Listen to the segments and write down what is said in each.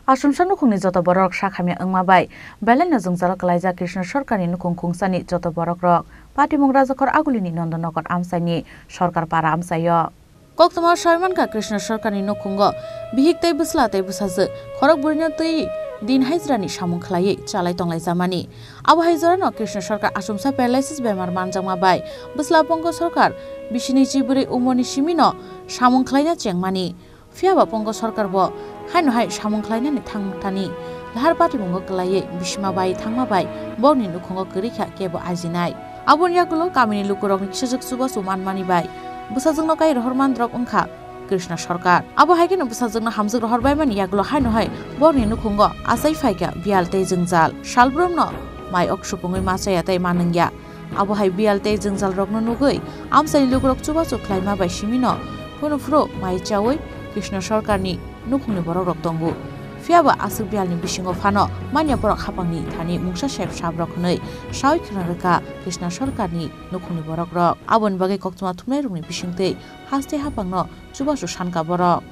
Asumsa nukhungni joto borok sakhami angmabai belena jungjal kalaija Krishna Sarkarni nukhung khungsani joto borok rok Patimong Rajakhor Agulini Nandanagar amsaini sarkar para amsayo Koktama Sharmanka Krishna Sarkarni nukhungo bihiktai buslatai busaje khorok burina tui din haizrani samung khlai chalai tonglai jamani abo haizrano Krishna Sarkar asumsa paralysis bemar manjangmabai buslapongko sarkar bisini jiburi umoni simino samung khlaina chengmani Fiaba Pongo Sarkar bo haino hai samung khlainani thangtani lahar Patimong klai bisma bai thangma bai boni nukhungo kurikha kebo ajinai abon yakulo kamini lukurokni kisajak suba sumanmani bai busajungno kai rohorman drok ungkha Krishna Sarkar abo haigeno busajungno hamjak rohorbai mani yakulo haino hai boni nukhungo asai faika bialte jungjal salbromno mai oksupungoi masaya tai manungya abo hai bialte jungjal rokno nugui amsani lukurok suba sukhlaima bai simino kono fro mai chawoi Krishna Sarkarni nukhungni borok rok tongo fiaba asuk bialni bisingo phano manya borok hapangni thani mungsa shep sabrok hnoi sawi khranaka Krishna Sarkarni nukhungni borok rok abon bagai koktuma thumnai rungni bisingtei haste hapangno chubasu sanka borok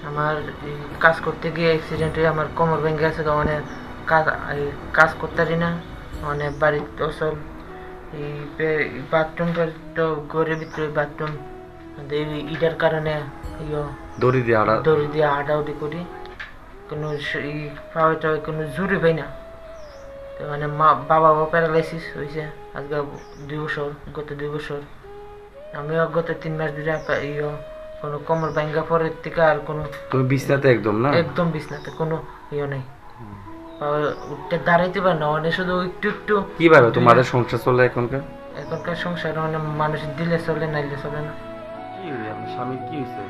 আমার কাজ করতে গিয়ে accident হয়ে আমার কোমর ভেঙে গেছে মানে কাজ করতে পারি না মানে বাড়িতে অসল এই বাথরুম তো ঘরের ভিতরে বাথরুম ইটার কারণে দড়ি দিয়ে হাঁটাউটি করি কোনো পাওয়াটা কোনো জুড়ি পাই না তো মানে বাবাও প্যারালাইসিস হয়েছে আজকে 2 বছর গত 2 বছর আমিও গত 3 মাস ধরে কোনো কোমর ভাঙ্গা পরের থেকে আর কোনো তুমি বিছনাতে একদম না একদম বিছনাতে কোনো নেই উঠতে দাঁড়াইতে পারে না মানে শুধু একটু কিভাবে তোমাদের সংসার চলে এখনকার সংসার মানে মানুষ দিলে চলে নাইলে চলে না কি হইছে আপনার স্বামী কি হইছে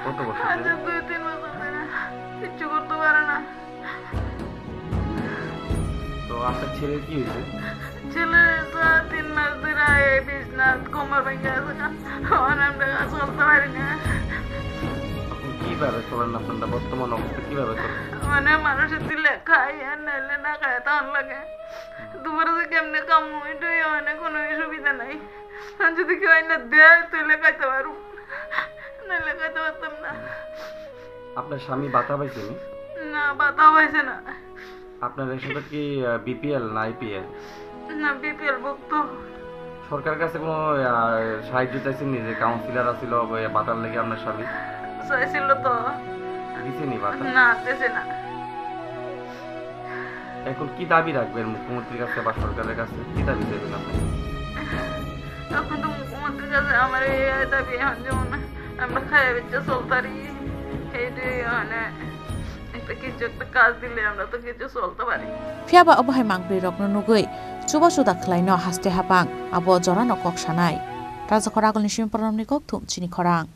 কত বছর আজ 2-3 বছর ধরে কিছু করতে পারে না তো আপনার ছেলে কি হইছে ছেলে তো 3 মাস ধরে এই বিজনেস কোমর ভেঙে আছে আমরা কাজ করতে পারি না কিভাবে চলেন আপনারা বর্তমান অবস্থা কিভাবে চলেন মানে মানুষের দিলে খাই আর নাইলে না খায় তখন লাগে দুপুরে যে কেমনে কাম ওইটাই মানে কোনো সুবিধা নাই যদি কেউ না দেয় তাহলে খাইতে পারো নাইলে খাইতে পারতাম না আপনার স্বামী বাতা পাইছে না বাতা পাইছে না আপনার এসব কি বিপিএল না আইপিএল না বিপিএল ভুক্ত সরকারের কাছে কোনো সাহায্য চাইছেন যে কাউন্সিলর আছিল বাতার লেগে আপনার স্বামী চাইছিল তো দিছেনি বাতা না দিছে না এখন কি দাবি রাখবেন মুখ্যমন্ত্রীর কাছে বা সরকারের কাছে কি দাবি দেবেন আপনি এখন তো মুখ্যমন্ত্রীর কাছে আমার এই দাবি এখন যেমন আমরা খাই বেঁচে চলতারি এইটাই মানে কিছু একটা কাজ দিলে আমরা তো কিছু চলতে পারি fiaba obahai mangpri rokno nugui chubasu da khlaino haste hapang abo jorano koksanai Rajakhor Agulni Simparomni kokthum chini khorang